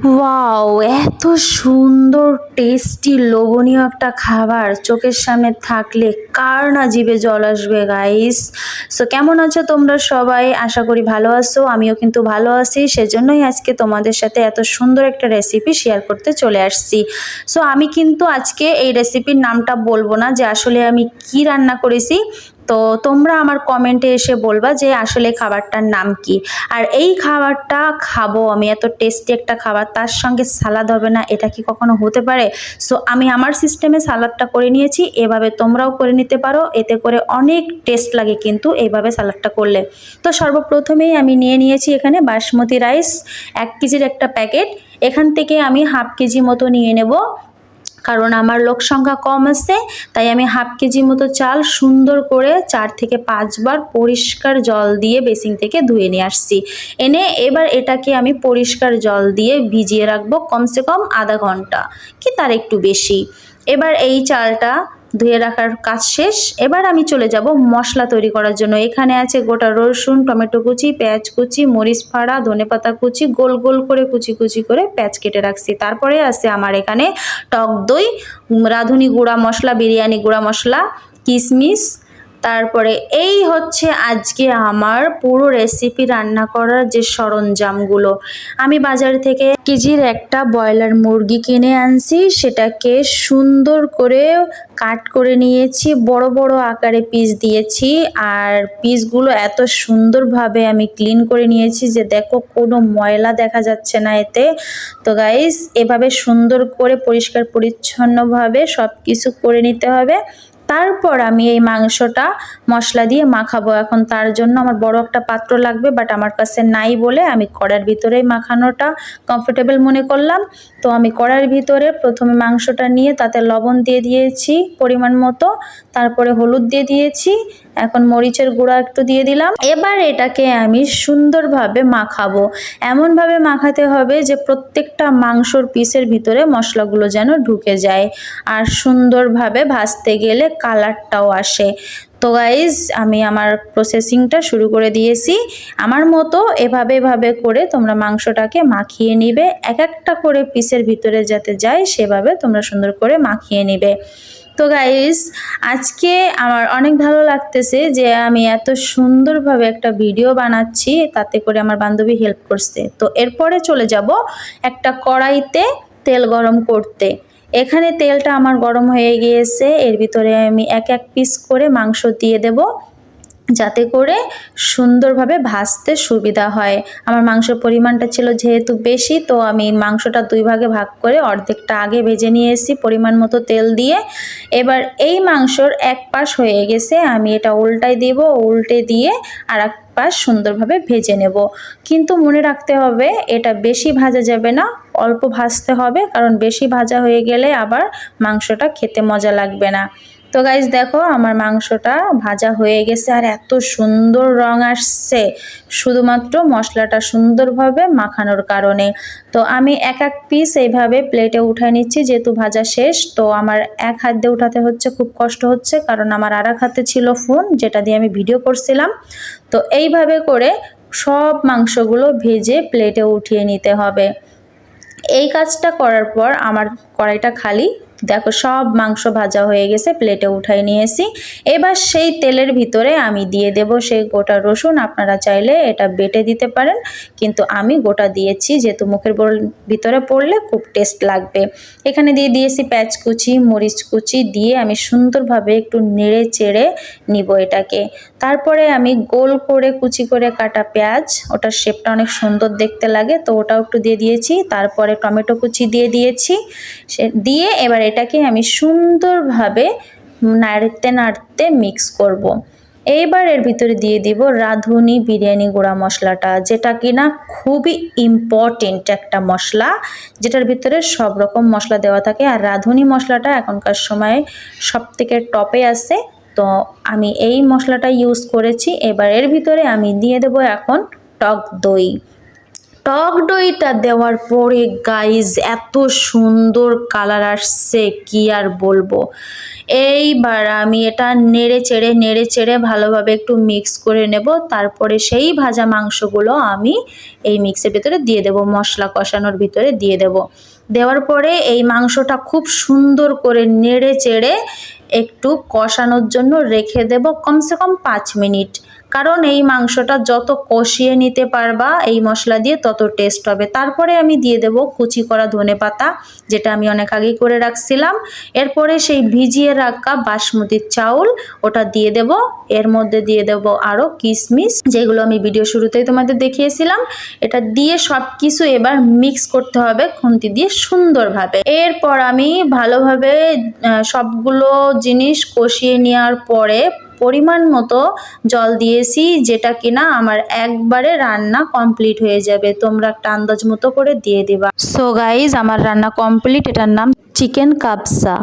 Wow! এত সুন্দর tasty লোভনীয় একটা খাবার চোখের সামনে থাকলে কার না জিভে জল আসবে গাইস। সো কেমন আছো তোমরা সবাই? আশা করি ভালো আছো। আমিও কিন্তু ভালো আছি। সেজন্যই আজকে তোমাদের সাথে এত সুন্দর একটা রেসিপি শেয়ার করতে চলে আসছি। সো আমি কিন্তু আজকে এই রেসিপির নামটা বলবো না যে আসলে আমি কি রান্না করেছি। তো তোমরা আমার কমেন্টে এসে বলবা যে আসলে খাবারটার নাম কি। আর এই খাবারটা খাবো আমি, এত টেস্টি একটা খাবার, তার সঙ্গে সালাদ হবে না, এটা কি কখনো হতে পারে? সো আমি আমার সিস্টেমে সালাদটা করে নিয়েছি, এভাবে তোমরাও করে নিতে পারো, এতে করে অনেক টেস্ট লাগে কিন্তু এইভাবে সালাদটা করলে। তো সর্বপ্রথমেই আমি নিয়ে নিয়েছি এখানে বাসমতি রাইস 1 কেজির একটা প্যাকেট। এখান থেকে আমি হাফ কেজি মতো নিয়ে নেব, কারণ আমার লোক সংখ্যা কম আছে, তাই আমি হাফ কেজি মতো চাল সুন্দর করে 4 থেকে 5 বার পরিষ্কার জল দিয়ে বেসিন থেকে ধুয়ে নিয়ে আসছি। এনে এবার এটাকে আমি পরিষ্কার জল দিয়ে ভিজিয়ে রাখবো কমসে কম আধা ঘন্টা কি তার একটু বেশি। এবার এই চালটা ধুয়ে রাখার কাজ শেষ। এবার আমি চলে যাব মশলা তৈরি করার জন্য। এখানে আছে গোটা রসুন, টমেটো কুচি, পেঁয়াজ কুচি, মরিচ ফাড়া, ধনেপাতা কুচি, গোল গোল করে কুচি কুচি করে পেঁয়াজ কেটে রাখছি। তারপরে আছে আমার এখানে টক দই, রাঁধুনি গুঁড়া মশলা, বিরিয়ানি গুঁড়া মশলা, কিশমিশ। তারপরে এই হচ্ছে আজকে আমার পুরো রেসিপি রান্না করার যে সরঞ্জামগুলো। আমি বাজার থেকে কেজির একটা ব্রয়লার মুরগি কিনে আনছি, সেটাকে সুন্দর করে কাট করে নিয়েছি, বড় বড় আকারে পিস দিয়েছি। আর পিসগুলো এত সুন্দরভাবে আমি ক্লিন করে নিয়েছি যে দেখো কোনো ময়লা দেখা যাচ্ছে না এতে। তো গাইস, এভাবে সুন্দর করে পরিষ্কার পরিচ্ছন্নভাবে সব কিছু করে নিতে হবে। তারপর আমি এই মাংসটা মশলা দিয়ে মাখাবো। এখন তার জন্য আমার বড় একটা পাত্র লাগবে, বাট আমার কাছে নাই বলে আমি কড়ার ভিতরেই মাখানোটা কমফোর্টেবল মনে করলাম। তো আমি কড়ার ভিতরে প্রথমে মাংসটা নিয়ে তাতে লবণ দিয়ে দিয়েছি পরিমাণ মতো, তারপরে হলুদ দিয়ে দিয়েছি, এখন মরিচের গুঁড়া একটু দিয়ে দিলাম। এবার এটাকে আমি সুন্দরভাবে মাখাবো। এমনভাবে মাখাতে হবে যে প্রত্যেকটা মাংসর পিসের ভিতরে মশলাগুলো যেন ঢুকে যায়, আর সুন্দরভাবে ভাজতে গেলে কালারটাও আসে। তো গাইজ, আমি আমার প্রসেসিংটা শুরু করে দিয়েছি। আমার মতো এভাবে করে তোমরা মাংসটাকে মাখিয়ে নিবে, এক একটা করে পিসের ভিতরে যাতে যায় সেভাবে তোমরা সুন্দর করে মাখিয়ে নিবে। তো গাইস, আজকে আমার অনেক ভালো লাগতেছে যে আমি এত সুন্দরভাবে একটা ভিডিও বানাচ্ছি, তাতে করে আমার বান্ধবী হেল্প করছে। তো এরপরে চলে যাব একটা কড়াইতে তেল গরম করতে। এখানে তেলটা আমার গরম হয়ে গিয়েছে, এর ভিতরে আমি এক এক পিস করে মাংস দিয়ে দেব, যাতে করে সুন্দরভাবে ভাজতে সুবিধা হয়। আমার মাংসের পরিমাণটা ছিল যেহেতু বেশি, তো আমি মাংসটা 2 ভাগে ভাগ করে অর্ধেকটা আগে ভেজে নিয়ে এসেছি পরিমাণ মতো তেল দিয়ে। এবার এই মাংসর এক পাশ হয়ে গেছে, আমি এটা উল্টাই দিব, উল্টে দিয়ে আর এক পাশ সুন্দরভাবে ভেজে নেব। কিন্তু মনে রাখতে হবে এটা বেশি ভাজা যাবে না, অল্প ভাজতে হবে, কারণ বেশি ভাজা হয়ে গেলে আবার মাংসটা খেতে মজা লাগবে না। তো গাইজ দেখো, আমার মাংসটা ভাজা হয়ে গেছে আর এত সুন্দর রং আসছে শুধুমাত্র মশলাটা সুন্দরভাবে মাখানোর কারণে। তো আমি এক এক পিস এইভাবে প্লেটে উঠায় নিচ্ছি, যেহেতু ভাজা শেষ। তো আমার এক হাত দিয়ে উঠাতে হচ্ছে, খুব কষ্ট হচ্ছে, কারণ আমার আর এক হাতে ছিল ফোন যেটা দিয়ে আমি ভিডিও করছিলাম। তো এইভাবে করে সব মাংসগুলো ভেজে প্লেটে উঠিয়ে নিতে হবে। এই কাজটা করার পর আমার কড়াইটা খালি, দেখো সব মাংস ভাজা হয়ে গেছে, প্লেটে উঠাই নিয়েছি। এবার সেই তেলের ভিতরে আমি দিয়ে দেব সেই গোটা রসুন। আপনারা চাইলে এটা বেটে দিতে পারেন, কিন্তু আমি গোটা দিয়েছি যেহেতু মুখের ভিতরে পড়লে খুব টেস্ট লাগবে। এখানে দিয়ে দিয়েছি পেঁয়াজ কুচি, মরিচ কুচি দিয়ে আমি সুন্দরভাবে একটু নেড়ে চেড়ে নিব এটাকে। তারপরে আমি গোল করে কুচি করে কাটা পেঁয়াজ, ওটার শেপটা অনেক সুন্দর দেখতে লাগে, তো ওটাও একটু দিয়ে দিয়েছি। তারপরে টমেটো কুচি দিয়ে দিয়েছি, দিয়ে এবার এটাকে আমি সুন্দরভাবে নাড়তে নাড়তে মিক্স করব। এইবার এর ভিতরে দিয়ে দিব রাঁধুনি বিরিয়ানি গুঁড়া মশলাটা, যেটা কিনা খুবই ইম্পর্টেন্ট একটা মশলা, যেটার ভিতরে সব রকম মশলা দেওয়া থাকে। আর রাঁধুনি মশলাটা এখনকার সময়ে সব থেকে টপে আছে, তো আমি এই মশলাটা ইউজ করেছি। এবার এর ভিতরে আমি দিয়ে দেব এখন টক দই। টক দইটা দেওয়ার পরে গাইজ এত সুন্দর কালার আসছে কি আর বলবো। এইবার আমি এটা নেড়ে চেড়ে ভালোভাবে একটু মিক্স করে নেব। তারপরে সেই ভাজা মাংসগুলো আমি এই মিক্সের ভিতরে দিয়ে দেব, মশলা কষানোর ভিতরে দিয়ে দেব। দেওয়ার পরে এই মাংসটা খুব সুন্দর করে নেড়ে চেড়ে একটু কষানোর জন্য রেখে দেব কমসে কম 5 মিনিট। কারণ এই মাংসটা যত কষিয়ে নিতে পারবা এই মশলা দিয়ে তত টেস্ট হবে। তারপরে আমি দিয়ে দেব কুচি করা ধনেপাতা, যেটা আমি অনেক আগেই করে রাখছিলাম। এরপরে সেই ভিজিয়ে রাখা বাসমতি চাউল ওটা দিয়ে দেব। এর মধ্যে দিয়ে দেব আরও কিশমিশ, যেগুলো আমি ভিডিও শুরুতেই তোমাদের দেখিয়েছিলাম। এটা দিয়ে সব কিছু এবার মিক্স করতে হবে খুন্তি দিয়ে সুন্দরভাবে। এরপর আমি ভালোভাবে সবগুলো জিনিস কষিয়ে নেওয়ার পরে পরিমাণ মতো জল দিয়েছি, যেটা কিনা আমার একবারে রান্না কমপ্লিট হয়ে যাবে। তোমরা একটা আন্দাজ মতো করে দিয়ে দিবা। সো গাইজ আমার রান্না কমপ্লিট। এটার নাম চিকেন কাবসা।